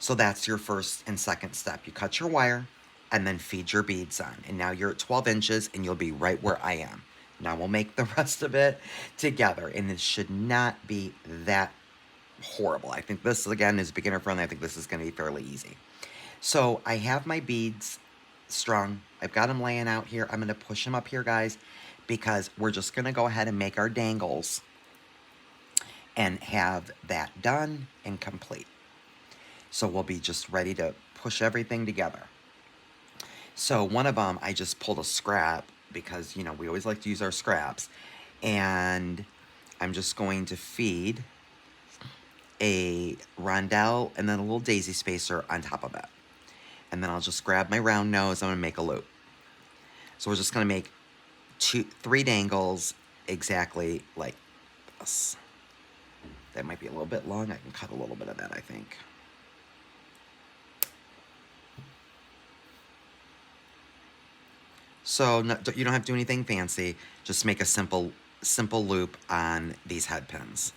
So that's your first and second step. You cut your wire and then feed your beads on. And now you're at 12 inches and you'll be right where I am. Now we'll make the rest of it together, and it should not be that horrible. I think this, again, is beginner friendly. I think this is going to be fairly easy. So I have my beads strung. I've got them laying out here. I'm going to push them up here, guys, because we're just going to go ahead and make our dangles and have that done and complete. So we'll be just ready to push everything together. So one of them, I just pulled a scrap because, you know, we always like to use our scraps. And I'm just going to feed a rondelle and then a little daisy spacer on top of it. And then I'll just grab my round nose. I'm going to make a loop. So we're just going to make 3 dangles exactly like this. That might be a little bit long. I can cut a little bit of that, I think. So no, you don't have to do anything fancy. Just make a simple loop on these head pins.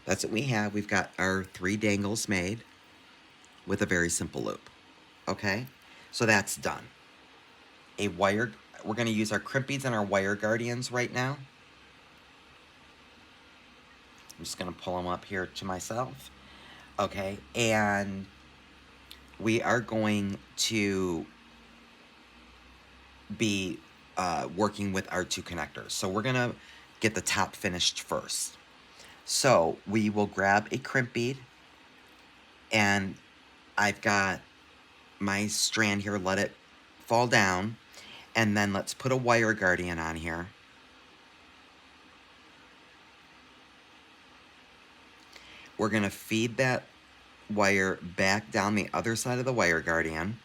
That's what we have. We've got our 3 dangles made with a very simple loop. Okay? So that's done. We're going to use our crimp beads and our wire guardians right now. I'm just going to pull them up here to myself. Okay? And we are going to be working with our 2 connectors. So we're going to get the top finished first. So we will grab a crimp bead, and I've got my strand here, let it fall down, and then let's put a wire guardian on here. We're going to feed that wire back down the other side of the wire guardian.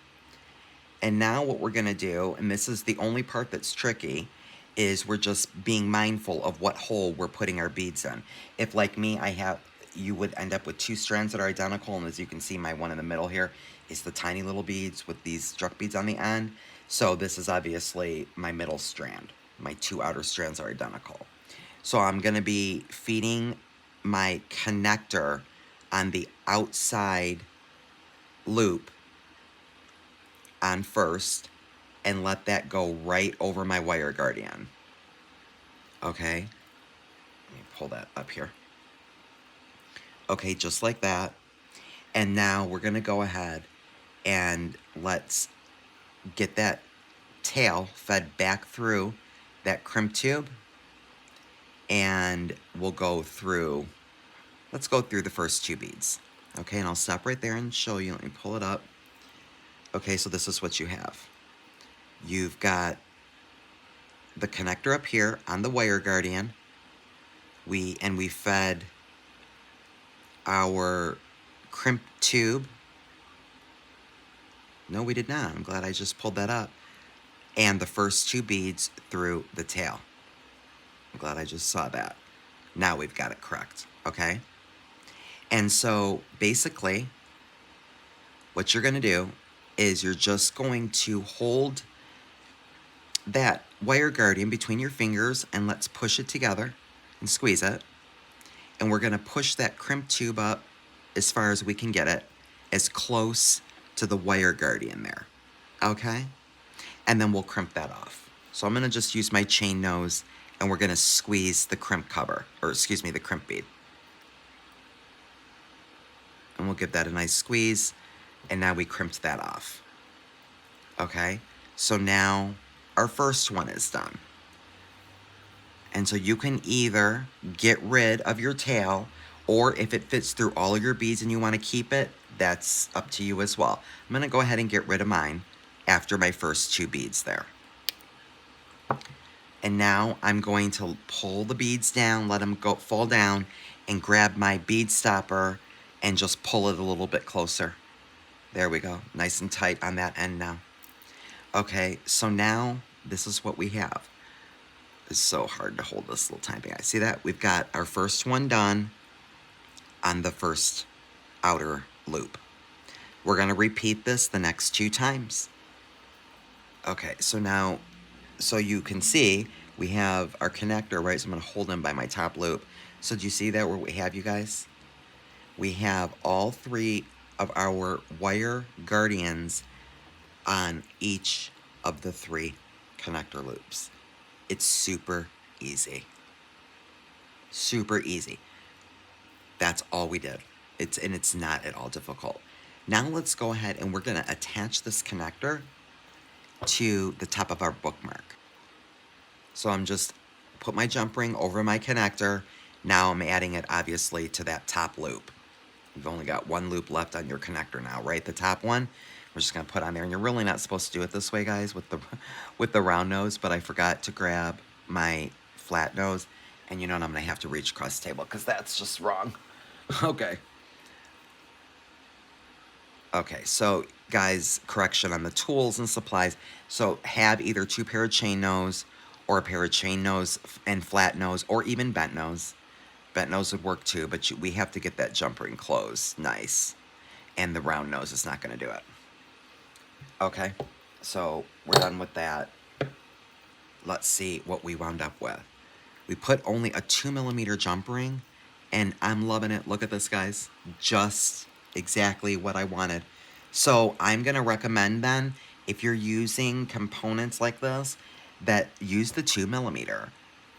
And now what we're going to do, and this is the only part that's tricky, is we're just being mindful of what hole we're putting our beads in. If, like me, you would end up with 2 strands that are identical, and as you can see, my one in the middle here is the tiny little beads with these struck beads on the end. So this is obviously my middle strand. My 2 outer strands are identical. So I'm going to be feeding my connector on the outside loop on first, and let that go right over my wire guardian. Okay? Let me pull that up here. Okay, just like that. And now we're going to go ahead and let's get that tail fed back through that crimp tube. And we'll go through, let's go through the first 2 beads. Okay, and I'll stop right there and show you. Let me pull it up. Okay, so this is what you have. You've got the connector up here on the wire guardian. We fed our crimp tube. No, we did not. I'm glad I just pulled that up. And the first 2 beads through the tail. I'm glad I just saw that. Now we've got it correct, okay? And so basically, what you're going to do is you're just going to hold that wire guardian between your fingers, and let's push it together and squeeze it. And we're going to push that crimp tube up as far as we can get it, as close to the wire guardian there. Okay? And then we'll crimp that off. So I'm going to just use my chain nose, and we're going to squeeze the crimp cover, or excuse me, the crimp bead. And we'll give that a nice squeeze, and now we crimped that off. Okay? So now our first one is done. And so you can either get rid of your tail, or if it fits through all of your beads and you want to keep it, that's up to you as well. I'm going to go ahead and get rid of mine after my first 2 beads there. And now I'm going to pull the beads down, let them go fall down, and grab my bead stopper and just pull it a little bit closer. There we go. Nice and tight on that end now. Okay, so now this is what we have. It's so hard to hold this little tiny thing. I see that? We've got our first one done on the first outer loop. We're going to repeat this the next 2 times. Okay, so now, so you can see we have our connector, right? So I'm going to hold him by my top loop. So do you see that where we have, you guys? We have all 3 of our wire guardians on each of the 3 connector loops. It's super easy. Super easy. That's all we did. It's not at all difficult. Now let's go ahead and we're going to attach this connector to the top of our bookmark. So I'm just put my jump ring over my connector. Now I'm adding it obviously to that top loop. You've only got 1 loop left on your connector now, right? The top one, we're just gonna put on there. And you're really not supposed to do it this way, guys, with the round nose, but I forgot to grab my flat nose. And you know what, I'm gonna have to reach across the table because that's just wrong. Okay. Okay, so guys, correction on the tools and supplies. So have either 2 pair of chain nose or a pair of chain nose and flat nose or even bent nose. Bent nose would work too, but we have to get that jump ring closed nice. And the round nose is not going to do it. Okay, so we're done with that. Let's see what we wound up with. We put only a 2mm jump ring, and I'm loving it. Look at this, guys. Just exactly what I wanted. So I'm going to recommend then, if you're using components like this, that use the 2mm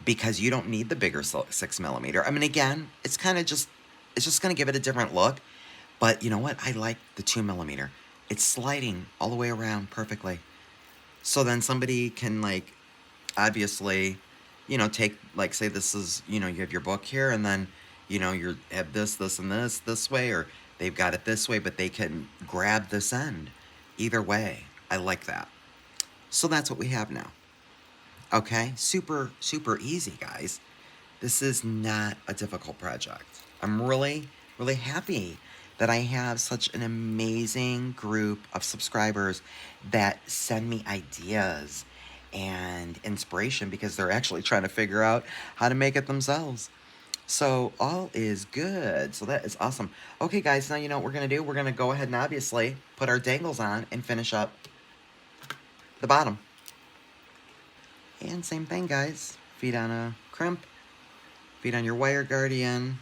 because you don't need the bigger 6mm. I mean, again, it's kind of just, it's just going to give it a different look. But you know what? I like the 2mm. It's sliding all the way around perfectly. So then somebody can, like, obviously, you know, take, like, say this is, you know, you have your book here, and then, you know, you have this and this way, or they've got it this way, but they can grab this end. Either way, I like that. So that's what we have now. Okay, super, super easy, guys. This is not a difficult project. I'm really, really happy that I have such an amazing group of subscribers that send me ideas and inspiration because they're actually trying to figure out how to make it themselves. So all is good. So that is awesome. Okay, guys, now you know what we're going to do. We're going to go ahead and obviously put our dangles on and finish up the bottom. And same thing, guys. Feet on a crimp. Feet on your wire guardian.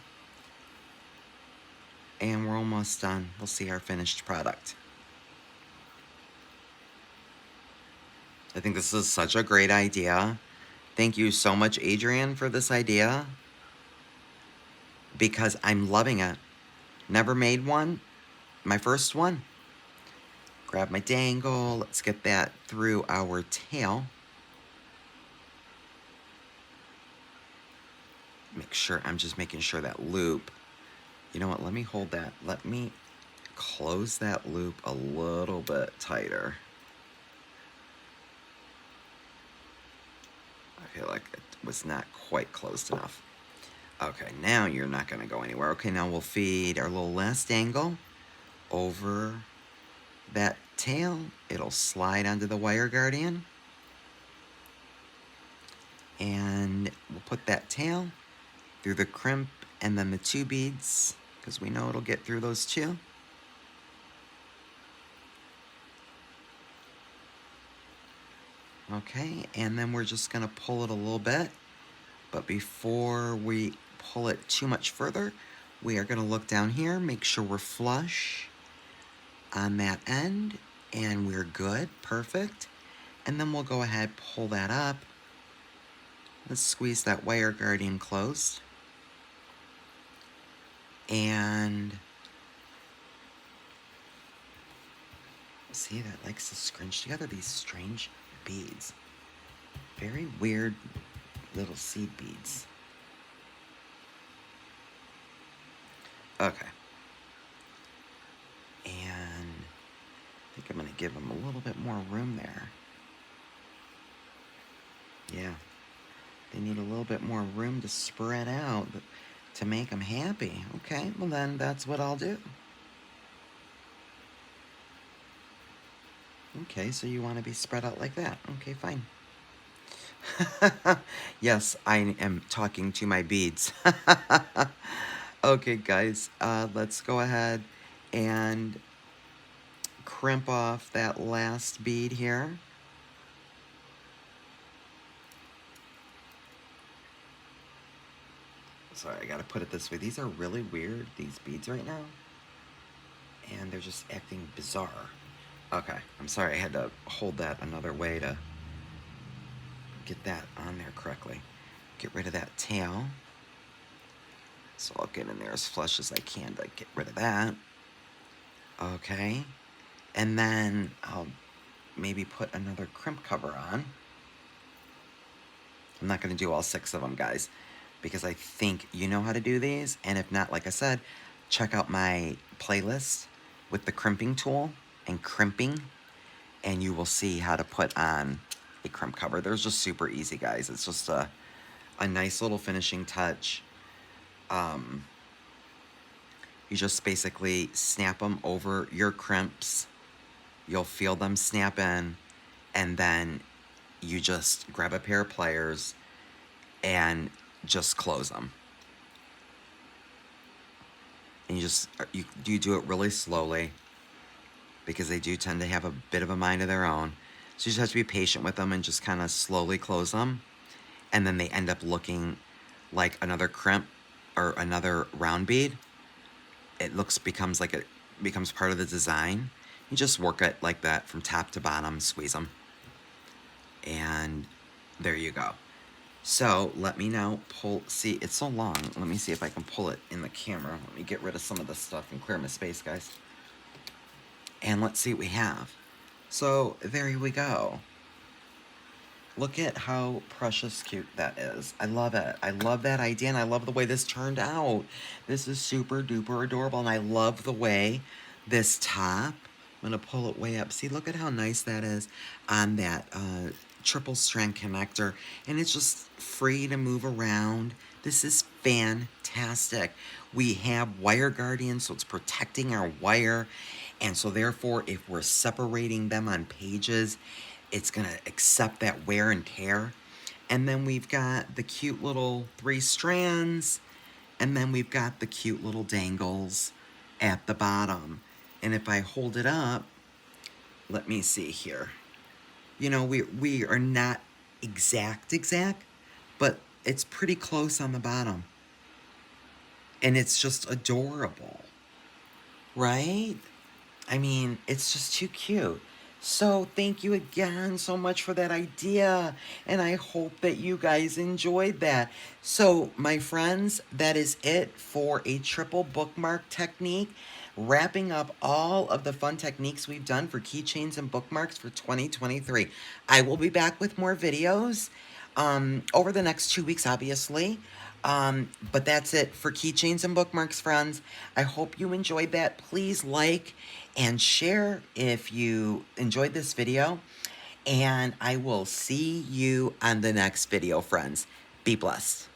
And we're almost done. We'll see our finished product. I think this is such a great idea. Thank you so much, Adrian, for this idea. Because I'm loving it. Never made one. My first one. Grab my dangle. Let's get that through our tail. Make sure, I'm just making sure that loop. You know what, let me hold that. Let me close that loop a little bit tighter. I feel like it was not quite closed enough. Okay, now you're not going to go anywhere. Okay, now we'll feed our little last angle over that tail. It'll slide onto the wire guardian. And we'll put that tail through the crimp and then the 2 beads, because we know it'll get through those 2. Okay, and then we're just going to pull it a little bit. But before we pull it too much further, we are going to look down here, make sure we're flush on that end, and we're good, perfect. And then we'll go ahead, pull that up. Let's squeeze that wire guardian closed. And see, that likes to scrunch together these strange beads. Very weird little seed beads. Okay. And I think I'm going to give them a little bit more room there. Yeah. They need a little bit more room to spread out to make them happy. Okay, well then that's what I'll do. Okay, so you want to be spread out like that. Okay, fine. Yes, I am talking to my beads. Okay, guys, let's go ahead and crimp off that last bead here. So sorry, I gotta put it this way. These are really weird, these beads right now. And they're just acting bizarre. Okay, I'm sorry, I had to hold that another way to get that on there correctly. Get rid of that tail. So I'll get in there as flush as I can to get rid of that. Okay, and then I'll maybe put another crimp cover on. I'm not going to do all 6 of them, guys, because I think you know how to do these. And if not, like I said, check out my playlist with the crimping tool and crimping, and you will see how to put on a crimp cover. They're just super easy, guys. It's just a nice little finishing touch. You just basically snap them over your crimps. You'll feel them snap in, and then you just grab a pair of pliers and just close them. And you do it really slowly, because they do tend to have a bit of a mind of their own. So you just have to be patient with them and just kind of slowly close them. And then they end up looking like another crimp or another round bead. It becomes part of the design. You just work it like that from top to bottom, squeeze them. And there you go. So let me now see, it's so long. Let me see if I can pull it in the camera. Let me get rid of some of this stuff and clear my space, guys. And let's see what we have. So there we go. Look at how precious cute that is. I love it. I love that idea, and I love the way this turned out. This is super duper adorable, and I love the way this top, I'm going to pull it way up. See, look at how nice that is on that triple strand connector, and it's just free to move around. This is fantastic. We have wire guardian, so it's protecting our wire, and so therefore if we're separating them on pages, it's going to accept that wear and tear. And then we've got the cute little 3 strands, and then we've got the cute little dangles at the bottom. And if I hold it up, let me see here. You know, we are not exact, but it's pretty close on the bottom. And it's just adorable, right? I mean, it's just too cute. So thank you again so much for that idea, and I hope that you guys enjoyed that. So my friends, that is it for a triple bookmark technique, wrapping up all of the fun techniques we've done for keychains and bookmarks for 2023. I will be back with more videos over the next 2 weeks, obviously. But that's it for keychains and bookmarks, friends. I hope you enjoyed that. Please like and share if you enjoyed this video. And I will see you on the next video, friends. Be blessed.